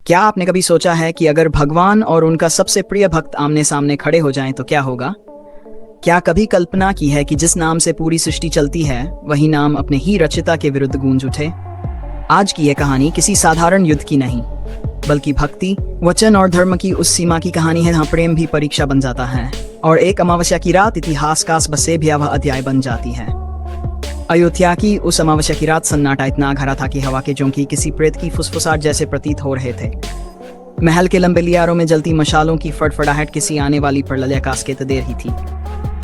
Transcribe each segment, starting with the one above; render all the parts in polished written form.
क्या आपने कभी सोचा है कि अगर भगवान और उनका सबसे प्रिय भक्त आमने सामने खड़े हो जाएं तो क्या होगा? क्या कभी कल्पना की है कि जिस नाम से पूरी सृष्टि चलती है वही नाम अपने ही रचिता के विरुद्ध गूंज उठे? आज की यह कहानी किसी साधारण युद्ध की नहीं, बल्कि भक्ति, वचन और धर्म की उस सीमा की कहानी है जहाँ प्रेम भी परीक्षा बन जाता है और एक अमावस्या की रात इतिहास का बसे भयावह अध्याय बन जाती है। अयोध्या की उस अमावस्या की रात सन्नाटा इतना घरा था कि हवा के झोंके किसी प्रेत की फुसफुसाहट जैसे प्रतीत हो रहे थे। महल के लंबे लियारों में जलती मशालों की फड़फड़ाहट किसी आने वाली प्रलयाकाश के दे रही थी।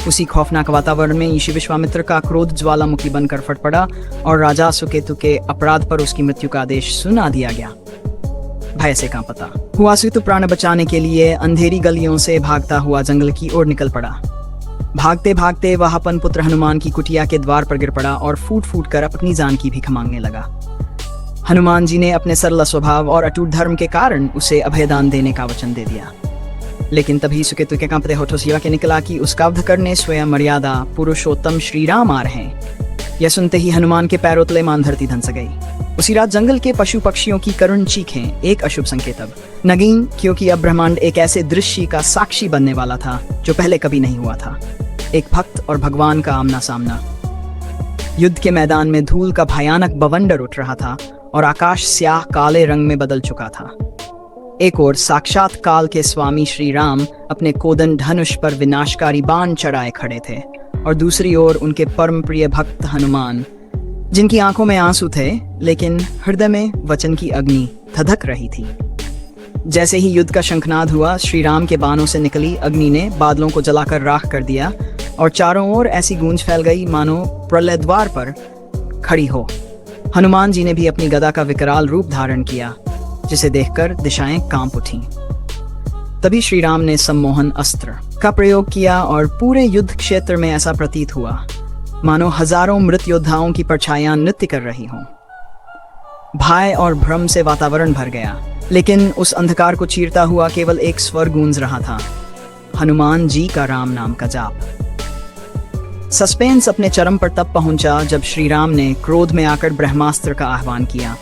उसी खौफनाक वातावरण में ऋषि विश्वामित्र का क्रोध ज्वालामुखी बनकर फट पड़ा और राजा सुकेतु के अपराध पर उसकी मृत्यु का आदेश सुना दिया गया। भय से कांपता हुआ सुकेतु प्राण बचाने के लिए अंधेरी गलियों से भागता हुआ जंगल की ओर निकल पड़ा। भागते भागते वह अपन पुत्र हनुमान की कुटिया के द्वार पर गिर पड़ा और फूट फूट कर अपनी जान की भीख मांगने लगा। हनुमान जी ने अपने सरल स्वभाव और अटूट धर्म के कारण उसे अभयदान देने का वचन दे दिया। लेकिन तभी सुकेतु के कांपते होठों से के निकला कि उसका वध करने स्वयं मर्यादा पुरुषोत्तम श्री राम आ रहे हैं। यह सुनते ही हनुमान के पैरों तले मान धरती धंस गई। उसी रात जंगल के पशु पक्षियों की करुण चीखें एक अशुभ संकेत अब नगीन, क्योंकि अब ब्रह्मांड एक ऐसे दृश्य का साक्षी बनने वाला था जो पहले कभी नहीं हुआ था। एक भक्त और भगवान का आमना सामना। युद्ध के मैदान में धूल का भयानक बवंडर उठ रहा था और आकाश स्याह काले रंग में बदल चुका था। एक ओर साक्षात काल के स्वामी श्री राम अपने कोदंड धनुष पर विनाशकारी बाण चढ़ाए खड़े थे और दूसरी ओर उनके परम प्रिय भक्त हनुमान, जिनकी आंखों में आंसू थे लेकिन हृदय में वचन की अग्नि धधक रही थी। जैसे ही युद्ध का शंखनाद हुआ, श्री राम के बाणों से निकली अग्नि ने बादलों को जलाकर राख कर दिया और चारों ओर ऐसी गूंज फैल गई मानो प्रलय द्वार पर खड़ी हो। हनुमान जी ने भी अपनी गदा का विकराल रूप धारण किया, जिसे देखकर दिशाएं कांप उठीं। तभी श्री राम ने सम्मोहन अस्त्र का प्रयोग किया और पूरे युद्ध क्षेत्र में ऐसा प्रतीत हुआ मानो हजारों मृत योद्धाओं की परछाइयां नृत्य कर रही हों। भय और भ्रम से वातावरण भर गया, लेकिन उस अंधकार को चीरता हुआ केवल एक स्वर गूंज रहा था, हनुमान जी का राम नाम का जाप। सस्पेंस अपने चरम पर तब पहुंचा जब श्री राम ने क्रोध में आकर ब्रह्मास्त्र का आह्वान किया।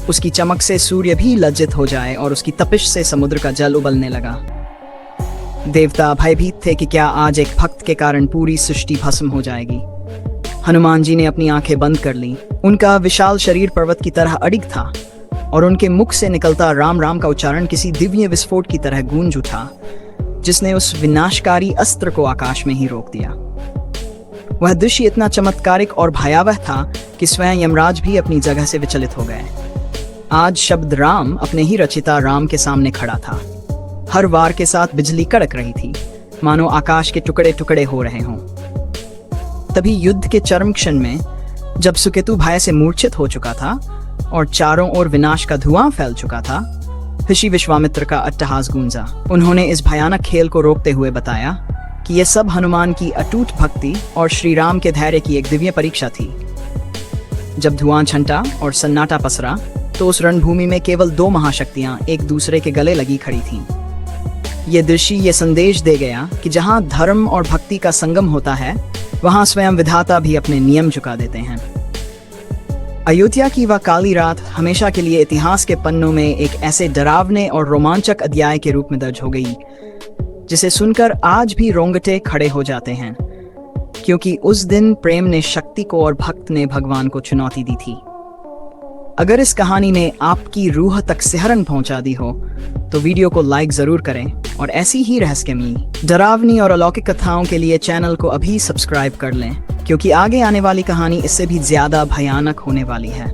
उसकी चमक से सूर्य भी लज्जित हो जाए और उसकी तपिश से समुद्र का जल उबलने लगा। देवता भयभीत थे कि क्या आज एक भक्त के कारण पूरी सृष्टि भस्म हो जाएगी। हनुमान जी ने अपनी आंखें बंद कर लीं। उनका विशाल शरीर पर्वत की तरह अडिग था और उनके मुख से निकलता राम राम का उच्चारण किसी दिव्य विस्फोट की तरह गूंज उठा, जिसने उस विनाशकारी अस्त्र को आकाश में ही रोक दिया। वह दृश्य इतना चमत्कारिक और भयावह था कि स्वयं यमराज भी अपनी जगह से विचलित हो गए। आज शब्द राम अपने ही रचिता राम के सामने खड़ा था। हर वार के साथ बिजली कड़क रही थी, मानो आकाश के टुकड़े टुकड़े हो रहे हों। तभी युद्ध के चरम क्षण में, जब सुकेतु भय से मूर्छित हो चुका था और चारों ओर विनाश का धुआं फैल चुका था, ऋषि विश्वामित्र का अट्टहास गूंजा। उन्होंने इस भयानक खेल को रोकते हुए बताया कि यह सब हनुमान की अटूट भक्ति और श्री राम के धैर्य की एक दिव्य परीक्षा थी। जब धुआं छंटा और सन्नाटा पसरा, तो उस रणभूमि में केवल दो महाशक्तियां एक दूसरे के गले लगी खड़ी थीं। ये दृश्य ये संदेश दे गया कि जहां धर्म और भक्ति का संगम होता है, वहां स्वयं विधाता भी अपने नियम चुका देते हैं। अयोध्या की वह काली रात हमेशा के लिए इतिहास के पन्नों में एक ऐसे डरावने और रोमांचक अध्याय के रूप में दर्ज हो गई, जिसे सुनकर आज भी रोंगटे खड़े हो जाते हैं, क्योंकि उस दिन प्रेम ने शक्ति को और भक्त ने भगवान को चुनौती दी थी। अगर इस कहानी ने आपकी रूह तक सिहरन पहुंचा दी हो, तो वीडियो को लाइक जरूर करें और ऐसी ही रहस्यमयी, डरावनी और अलौकिक कथाओं के लिए चैनल को अभी सब्सक्राइब कर लें, क्योंकि आगे आने वाली कहानी इससे भी ज्यादा भयानक होने वाली है।